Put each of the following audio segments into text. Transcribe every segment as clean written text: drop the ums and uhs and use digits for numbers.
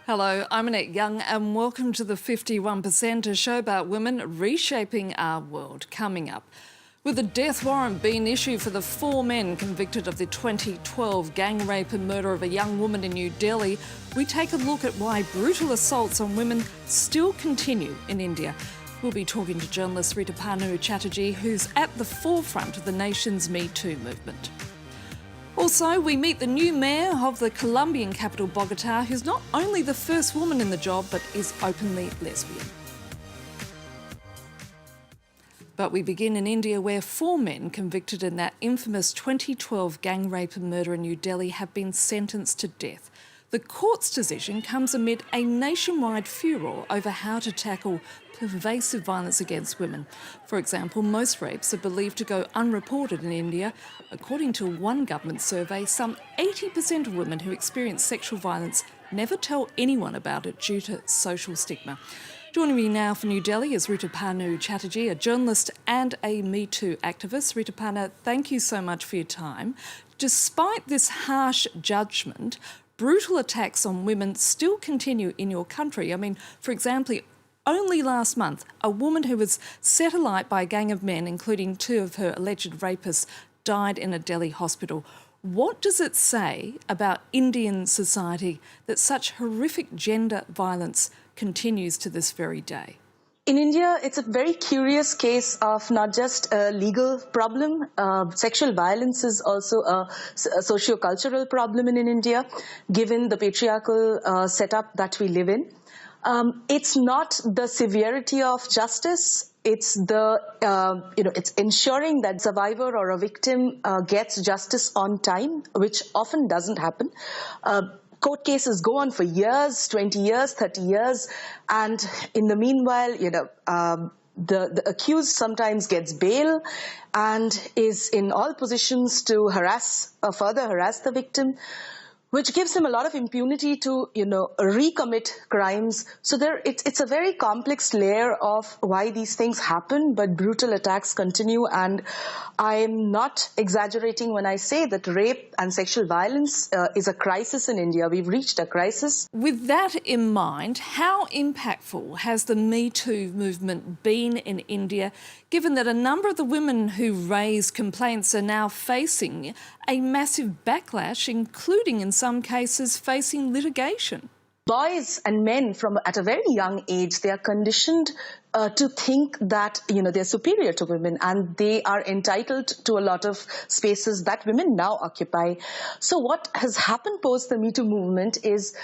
Hello, I'm Annette Young and welcome to the 51%, a show about women reshaping our world. Coming up, with a death warrant being issued for the 4 men convicted of the 2012 gang rape and murder of a young woman in New Delhi, we take a look at why brutal assaults on women still continue in India. We'll be talking to journalist Rituparna Chatterjee, who's at the forefront of the nation's Me Too movement. Also, we meet the new mayor of the Colombian capital, Bogota, who's not only the first woman in the job, but is openly lesbian. But we begin in India, where 4 men convicted in that infamous 2012 gang rape and murder in New Delhi have been sentenced to death. The court's decision comes amid a nationwide furor over how to tackle pervasive violence against women. For example, most rapes are believed to go unreported in India. According to one government survey, some 80% of women who experience sexual violence never tell anyone about it due to social stigma. Joining me now from New Delhi is Rituparna Chatterjee, a journalist and a Me Too activist. Rituparna, thank you so much for your time. Despite this harsh judgment, brutal attacks on women still continue in your country. I mean, for example, only last month, a woman who was set alight by a gang of men, including 2 of her alleged rapists, died in a Delhi hospital. What does it say about Indian society that such horrific gender violence continues to this very day? In India, it's a very curious case of not just a legal problem. Sexual violence is also a socio-cultural problem in India, given the patriarchal setup that we live in. It's not the severity of justice. It's it's ensuring that survivor or a victim gets justice on time, which often doesn't happen. Court cases go on for years, 20 years, 30 years, and in the meanwhile, the accused sometimes gets bail and is in all positions to further harass the victim, which gives him a lot of impunity to, recommit crimes. So it's a very complex layer of why these things happen, but brutal attacks continue. And I'm not exaggerating when I say that rape and sexual violence is a crisis in India. We've reached a crisis. With that in mind, how impactful has the Me Too movement been in India, given that a number of the women who raised complaints are now facing a massive backlash, including in some cases facing litigation? Boys and men at a very young age, they are conditioned to think that, they're superior to women and they are entitled to a lot of spaces that women now occupy. So what has happened post the Me Too movement is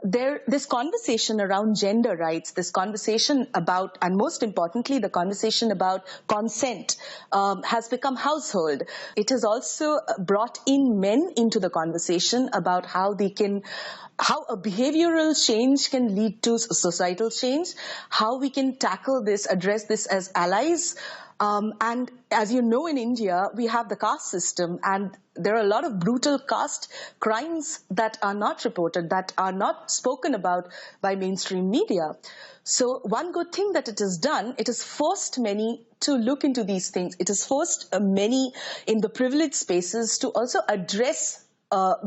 this conversation around gender rights, this conversation about, and most importantly, the conversation about consent has become household. It has also brought in men into the conversation about how a behavioral change can lead to societal change, how we can tackle this, address this as allies. And as you know, in India, we have the caste system, and there are a lot of brutal caste crimes that are not reported, that are not spoken about by mainstream media. So one good thing that it has done, it has forced many to look into these things. It has forced many in the privileged spaces to also address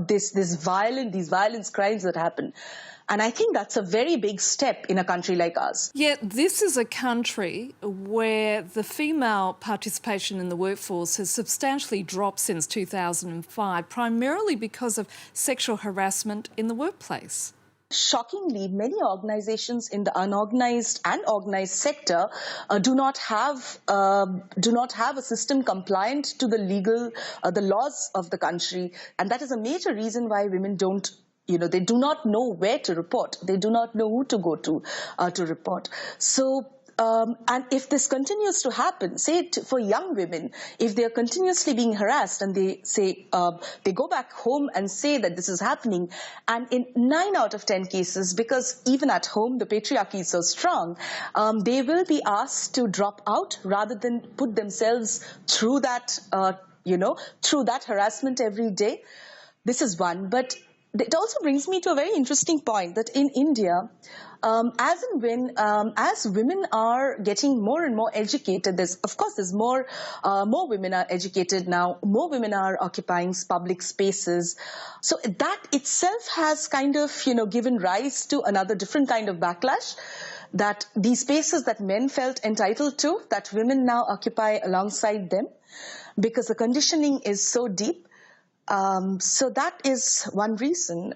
these violence crimes that happen. And I think that's a very big step in a country like ours. Yet this is a country where the female participation in the workforce has substantially dropped since 2005, primarily because of sexual harassment in the workplace. Shockingly, many organizations in the unorganized and organized sector do not have a system compliant to the laws of the country, and that is a major reason why women don't. They do not know where to report. They do not know who to go to report. So. And if this continues to happen, say for young women, if they are continuously being harassed and they say, they go back home and say that this is happening, and in 9 out of 10 cases, because even at home the patriarchy is so strong, they will be asked to drop out rather than put themselves through that, through that harassment every day. This is one. But it also brings me to a very interesting point that in India, as women are getting more and more educated, there's more women are educated now, more women are occupying public spaces. So that itself has kind of, given rise to another different kind of backlash, that these spaces that men felt entitled to, that women now occupy alongside them, because the conditioning is so deep. So that is one reason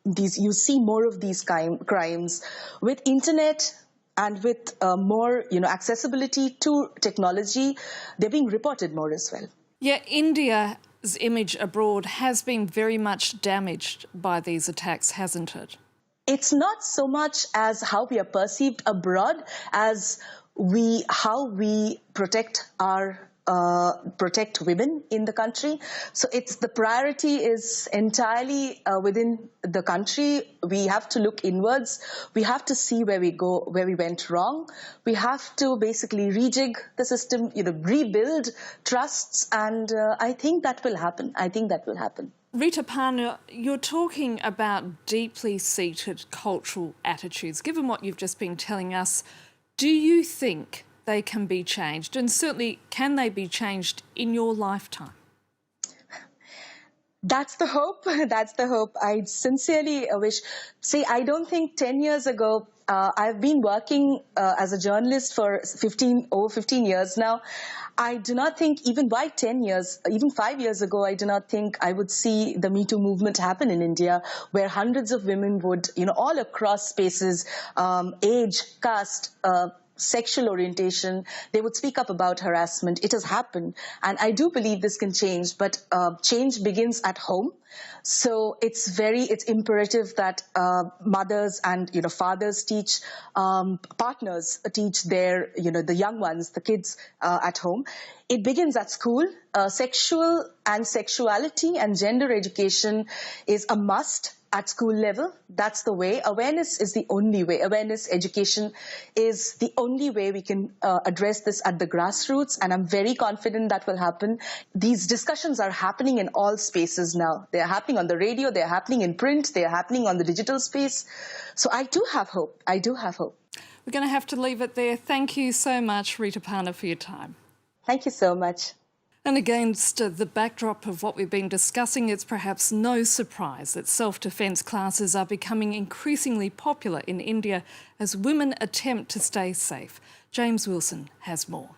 you see more of these crimes with internet and with more accessibility to technology. They're being reported more as well. Yeah, India's image abroad has been very much damaged by these attacks, hasn't it? It's not so much as how we are perceived abroad as how we protect women in the country. So the priority is entirely within the country. We have to look inwards. We have to see where we went wrong. We have to basically rejig the system, rebuild trusts, and I think that will happen. Rituparna, you're talking about deeply seated cultural attitudes. Given what you've just been telling us, do you think they can be changed? And certainly, can they be changed in your lifetime? That's the hope. I sincerely wish. See, I don't think 10 years ago, I've been working as a journalist for over 15 years now. I do not think even 5 years ago, I do not think I would see the Me Too movement happen in India, where hundreds of women would, all across spaces, age, caste, sexual orientation, they would speak up about harassment. It has happened. And I do believe this can change, but change begins at home. So it's imperative that mothers and, fathers teach, partners teach their, the young ones, the kids at home. It begins at school. Sexual and sexuality and gender education is a must at school level. That's the way. Awareness is the only way. Awareness, education is the only way we can address this at the grassroots, and I'm very confident that will happen. These discussions are happening in all spaces now. They are happening on the radio, they are happening in print, they are happening on the digital space. So I do have hope. We're going to have to leave it there. Thank you so much, Rituparna, for your time. Thank you so much. And against the backdrop of what we've been discussing, it's perhaps no surprise that self-defense classes are becoming increasingly popular in India as women attempt to stay safe. James Wilson has more.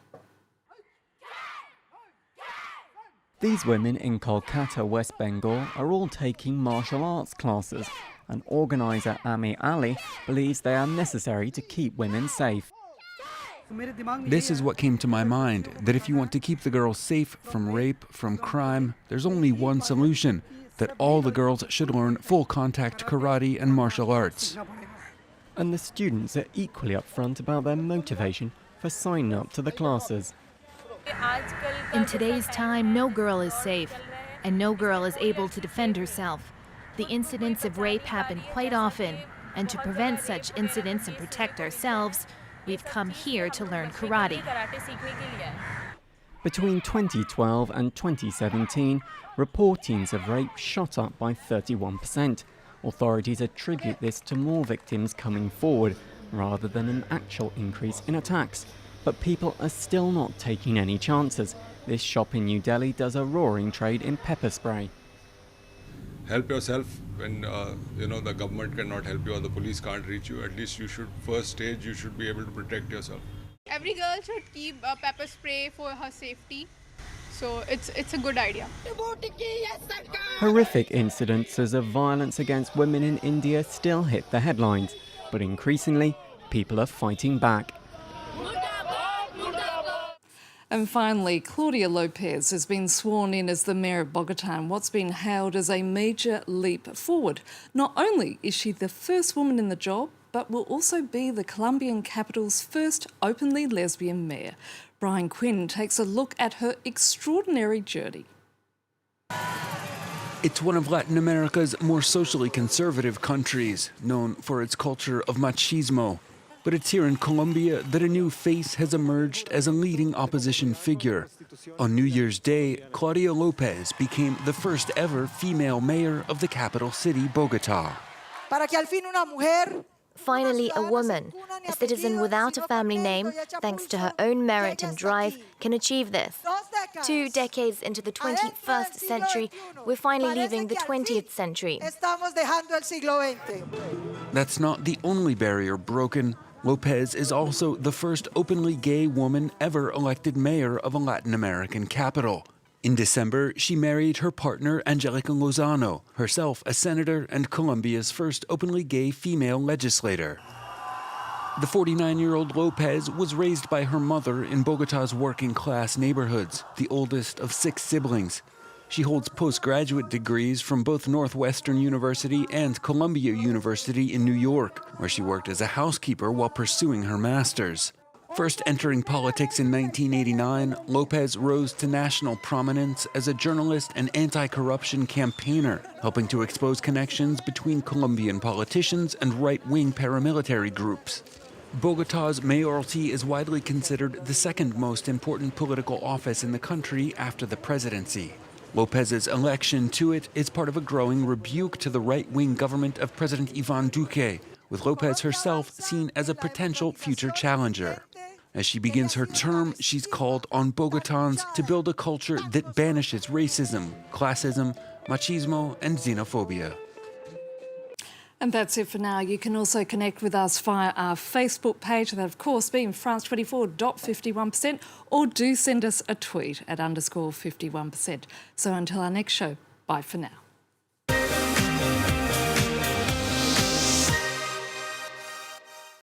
These women in Kolkata, West Bengal, are all taking martial arts classes, and organiser Ami Ali believes they are necessary to keep women safe. This is what came to my mind, that if you want to keep the girls safe from rape, from crime, there's only one solution, that all the girls should learn full contact karate and martial arts. And the students are equally upfront about their motivation for signing up to the classes. In today's time, no girl is safe, and no girl is able to defend herself. The incidents of rape happen quite often, and to prevent such incidents and protect ourselves, we've come here to learn karate. Between 2012 and 2017, reportings of rape shot up by 31%. Authorities attribute this to more victims coming forward, rather than an actual increase in attacks. But people are still not taking any chances. This shop in New Delhi does a roaring trade in pepper spray. Help yourself when the government cannot help you or the police can't reach you. At least you should, first stage, you should be able to protect yourself. Every girl should keep a pepper spray for her safety. So it's a good idea. Horrific incidences of violence against women in India still hit the headlines, but increasingly people are fighting back. And finally, Claudia Lopez has been sworn in as the mayor of Bogota in what's been hailed as a major leap forward. Not only is she the first woman in the job, but will also be the Colombian capital's first openly lesbian mayor. Brian Quinn takes a look at her extraordinary journey. It's one of Latin America's more socially conservative countries, known for its culture of machismo. But it's here in Colombia that a new face has emerged as a leading opposition figure. On New Year's Day, Claudia Lopez became the first ever female mayor of the capital city, Bogota. Finally, a woman, a citizen without a family name, thanks to her own merit and drive, can achieve this. 2 decades into the 21st century, we're finally leaving the 20th century. That's not the only barrier broken. Lopez is also the first openly gay woman ever elected mayor of a Latin American capital. In December, she married her partner Angelica Lozano, herself a senator and Colombia's first openly gay female legislator. The 49-year-old Lopez was raised by her mother in Bogota's working-class neighborhoods, the oldest of 6 siblings. She holds postgraduate degrees from both Northwestern University and Columbia University in New York, where she worked as a housekeeper while pursuing her master's. First entering politics in 1989, Lopez rose to national prominence as a journalist and anti-corruption campaigner, helping to expose connections between Colombian politicians and right-wing paramilitary groups. Bogota's mayoralty is widely considered the second most important political office in the country after the presidency. Lopez's election to it is part of a growing rebuke to the right-wing government of President Ivan Duque, with Lopez herself seen as a potential future challenger. As she begins her term, she's called on Bogotans to build a culture that banishes racism, classism, machismo, and xenophobia. And that's it for now. You can also connect with us via our Facebook page, that of course being France24.51%, or do send us a tweet at _51%. So until our next show, bye for now.